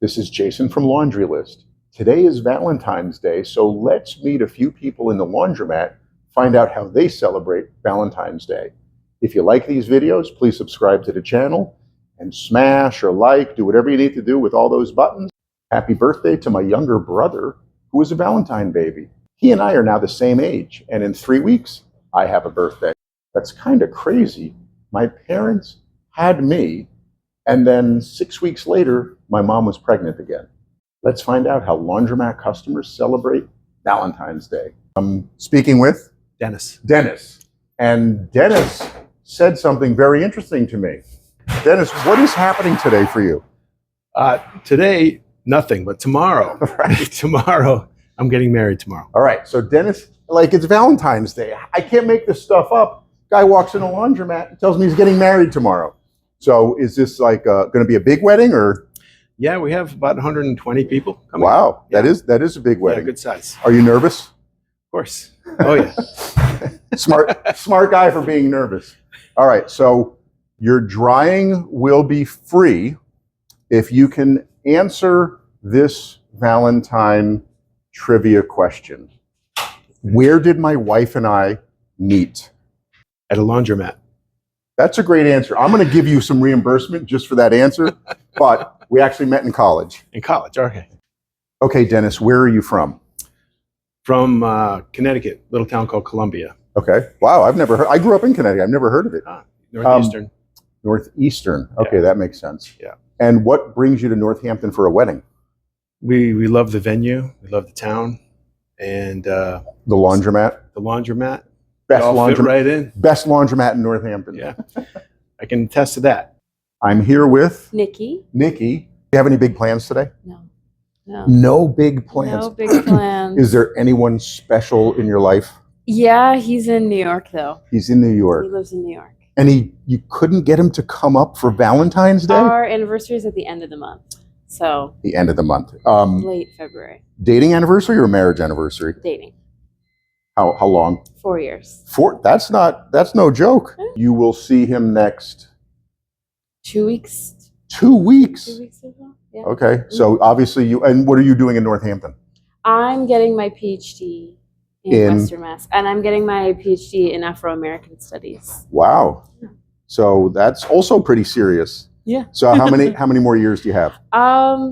This is Jason from Laundry List. Today is Valentine's Day, so let's meet a few people in the laundromat, find out how they celebrate Valentine's Day. If you like these videos, please subscribe to the channel and smash or like, do whatever you need to do with all those buttons. Happy birthday to my younger brother, who is a Valentine baby. He and I are now the same age, and in 3 weeks, I have a birthday. That's kind of crazy. My parents had me, and then 6 weeks later, my mom was pregnant again. Let's find out how laundromat customers celebrate Valentine's Day. I'm speaking with Dennis. And Dennis said something very interesting to me. Dennis, what is happening today for you? Today, nothing, but tomorrow. Right. Tomorrow, I'm getting married tomorrow. All right, so Dennis, like it's Valentine's Day. I can't make this stuff up. Guy walks in a laundromat and tells me he's getting married tomorrow. So is this like going to be a big wedding or? Yeah, we have about 120 people coming. Wow, Yeah. that is a big wedding. Yeah, good size. Are you nervous? Of course. Oh, yeah. Smart guy for being nervous. All right, so your drying will be free if you can answer this Valentine trivia question. Where did my wife and I meet? At a laundromat. That's a great answer. I'm going to give you some reimbursement just for that answer, but we actually met in college. In college, okay. Okay, Dennis, where are you from? From Connecticut, little town called Columbia. Okay. Wow, I've never heard. I grew up in Connecticut. I've never heard of it. Northeastern. Northeastern. Okay, Yeah. that makes sense. Yeah. And what brings you to Northampton for a wedding? We love the venue. We love the town. And The laundromat. the laundromat. Best All fit laundromat. right in. Best laundromat in Northampton. Yeah. I can attest to that. I'm here with Nikki? Nikki. Do you have any big plans today? No. No. No big plans. No big plans. Is there anyone special in your life? Yeah, he's in New York though. He's in New York. He lives in New York. And you couldn't get him to come up for Valentine's Day? Our anniversary is at the end of the month. So The end of the month. late February. Dating anniversary or marriage anniversary? Dating. How long? 4 years. That's no joke. You will see him next 2 weeks. 2 weeks. 2 weeks ago. Yeah. Okay. So obviously and what are you doing in Northampton? I'm getting my PhD in In- Western Mass. And I'm getting my PhD in Afro-American Studies. Wow. Yeah. So that's also pretty serious. Yeah. So how many more years do you have?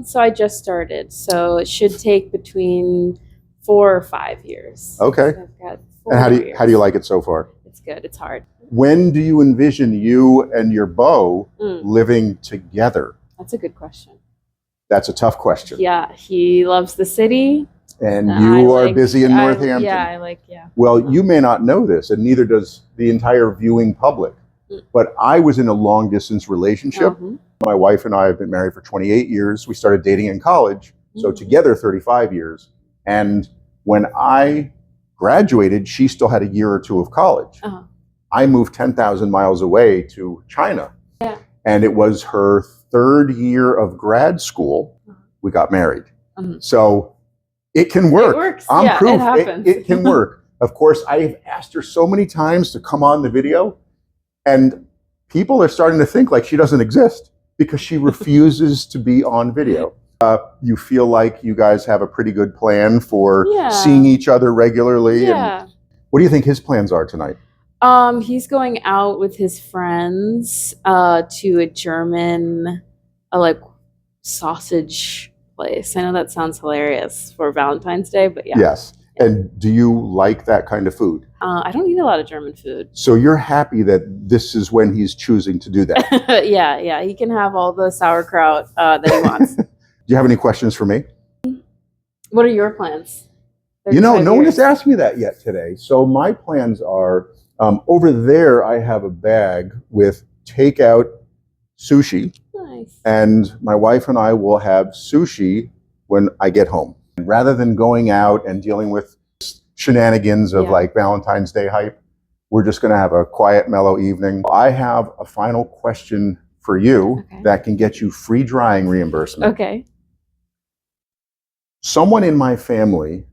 So I just started. So it should take between 4 or 5 years. Okay. So I've got 4 And more how do you years. like it so far? It's good. It's hard. When do you envision you and your beau living together? That's a good question. That's a tough question. Yeah, he loves the city. And I you are like- busy in I- Northampton. Yeah. Well, you may not know this, and neither does the entire viewing public, but I was in a long distance relationship. Mhm. My wife and I have been married for 28 years. We started dating in college, so together 35 years. And when I graduated, she still had a year or two of college. Uh-huh. I moved 10,000 miles away to China. Yeah. And it was her 3rd year of grad school. We got married. Mhm. So it can work. It works. I'm Yeah, proof it happens. it can work. Of course, I've asked her so many times to come on the video, and people are starting to think like she doesn't exist because she refuses to be on video. You feel like you guys have a pretty good plan for Yeah. seeing each other regularly. Yeah. And what do you think his plans are tonight? He's going out with his friends to a German like sausage place. I know that sounds hilarious for Valentine's Day, but yeah. Yes. And do you like that kind of food? I don't eat a lot of German food. So you're happy that this is when he's choosing to do that. Yeah. He can have all the sauerkraut that he wants. Do you have any questions for me? What are your plans? You know, 35 no one has years. asked me that yet today. So my plans are, over there I have a bag with takeout sushi, Nice. and my wife and I will have sushi when I get home. And rather than going out and dealing with shenanigans of Yeah. like Valentine's Day hype, we're just going to have a quiet, mellow evening. I have a final question for you Okay. that can get you free drying reimbursement. Okay. Someone in my family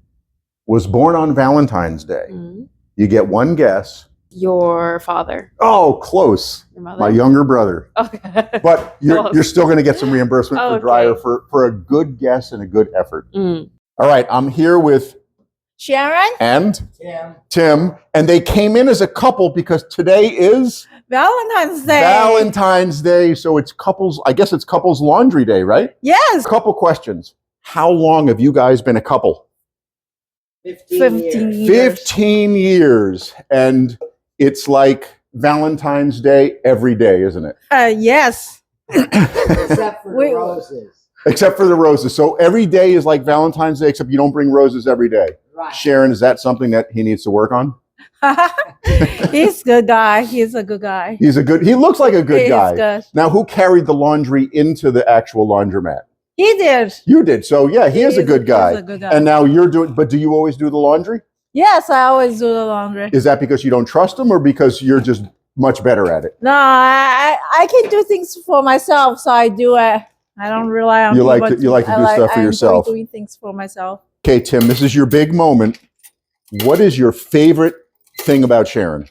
was born on Valentine's Day. Mhm. You get one guess. Your father. Oh, close. Your mother. My younger brother. Okay. But you're still going to get some reimbursement for Okay. dryer for a good guess and a good effort. Mm. All right, I'm here with Sharon, and Tim, and they came in as a couple because today is Valentine's Day. Valentine's Day, so it's couples. I guess it's couples laundry day, right? Yes. Couple questions. How long have you guys been a couple? 15 years. 15 years, and it's like Valentine's Day every day, isn't it? Yes. Except for Wait. the roses. Except for the roses. So every day is like Valentine's Day, except you don't bring roses every day. Right. Sharon, is that something that he needs to work on? He's a good guy. He's a good guy. He looks like a good He guy. is good. Now, who carried the laundry into the actual laundromat? He did. You did. So yeah, he is a good guy. He's a good guy. And now you're doing, but do you always do the laundry? Yes, I always do the laundry. Is that because you don't trust him or because you're just much better at it? No, I can do things for myself, so I do it. I don't rely on You like people to- you like to do stuff for I enjoy yourself. doing things for myself. Okay, Tim, this is your big moment. What is your favorite thing about Sharon?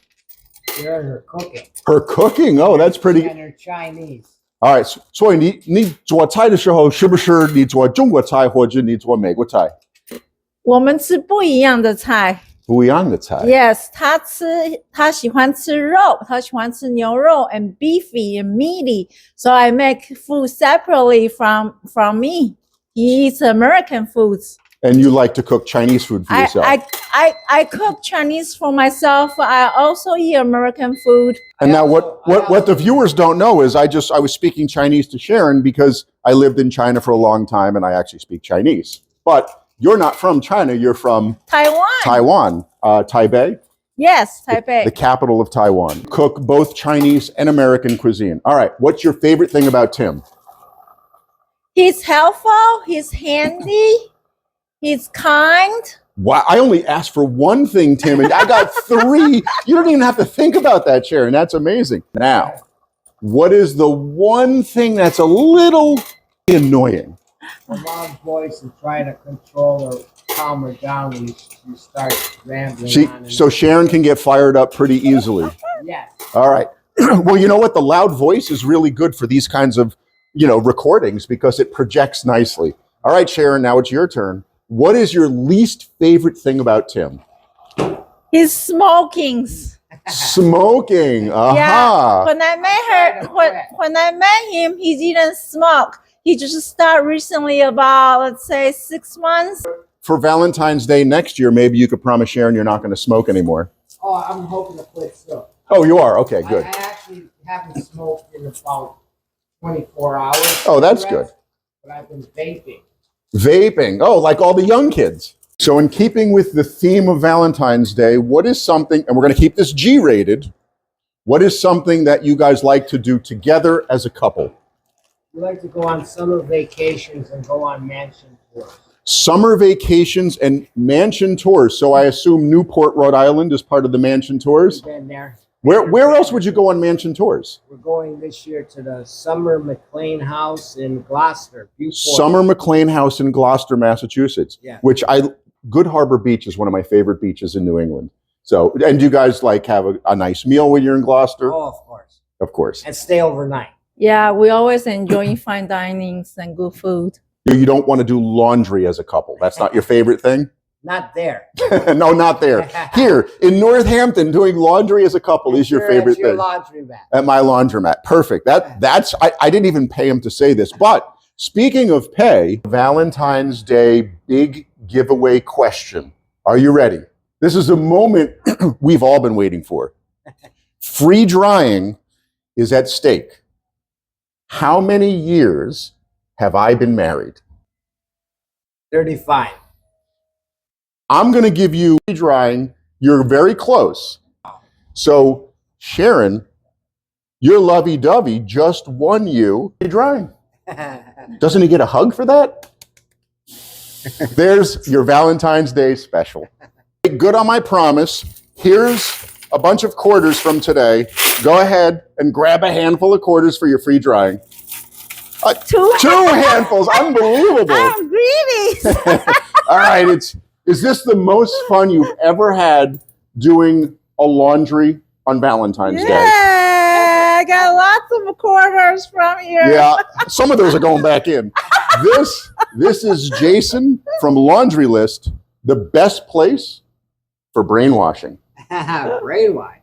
Sharon, her cooking. Her cooking. Oh, that's pretty. And her Chinese. All right. 所以你做菜的时候，是不是你做中国菜或者你做美国菜？我们吃不一样的菜。不一样的菜。 Yes，他喜欢吃肉，他喜欢吃牛肉 and beefy and meaty. So I make food separately from me. He eats American foods. And you like to cook Chinese food for yourself. I cook Chinese for myself. I also eat American food. And now what the viewers don't know is I was speaking Chinese to Sharon because I lived in China for a long time and I actually speak Chinese. But you're not from China, you're from Taiwan. Taipei? Yes, Taipei. The capital of Taiwan. Cook both Chinese and American cuisine. All right, what's your favorite thing about Tim? He's helpful, he's handy, he's kind. Wow, I only asked for one thing, Tim, and I got three. You don't even have to think about that, Sharon. That's amazing. Now, what is the one thing that's a little annoying? A loud voice and try to control or calm her down when you start rambling on. And So Sharon can get fired up pretty easily. yes. All right. Well, you know what? The loud voice is really good for these kinds of, recordings because it projects nicely. All right, Sharon, now it's your turn. What is your least favorite thing about Tim? He's smoking. Smoking. Aha. Yeah. When I met him, he didn't smoke. He just started recently, about let's say 6 months. For Valentine's Day next year, maybe you could promise Sharon you're not going to smoke anymore. Oh, I'm hoping to quit soon. Oh, you are? Okay, good. I actually haven't smoked in about 24 hours. Oh, that's good. But I've been vaping. Vaping. Oh, like all the young kids. So in keeping with the theme of Valentine's Day, what is something, and we're going to keep this G-rated, what is something that you guys like to do together as a couple? We like to go on summer vacations and go on mansion tours. Summer vacations and mansion tours. So I assume Newport, Rhode Island is part of the mansion tours. We've been there. Where else would you go on mansion tours? We're going this year to the Summer McLean House in Gloucester. Beauport. Summer McLean House in Gloucester, Massachusetts. Yeah. Good Harbor Beach is one of my favorite beaches in New England. So, and do you guys like have a nice meal when you're in Gloucester? Oh, of course. Of course. And stay overnight. Yeah, we always enjoy fine dinings and good food. You don't want to do laundry as a couple. That's not your favorite thing? Not there. No, not there. Here in Northampton, doing laundry as a couple is your favorite Your thing. laundromat. At my laundromat. Perfect. That's I didn't even pay him to say this. But speaking of pay, Valentine's Day big giveaway question. Are you ready? This is a moment we've all been waiting for. Free drying is at stake. How many years have I been married? 35. I'm going to give you free drying. You're very close. So, Sharon, your lovey-dovey just won you free drying. Doesn't he get a hug for that? There's your Valentine's Day special. Good on my promise. Here's a bunch of quarters from today. Go ahead and grab a handful of quarters for your free drying. Two handfuls. Unbelievable. I'm greedy. All right. Is this the most fun you've ever had doing a laundry on Valentine's Day. Yeah, I got lots of quarters from here. Yeah, some of those are going back in. This is Jason from Laundry List, the best place for brainwashing. Brainwash.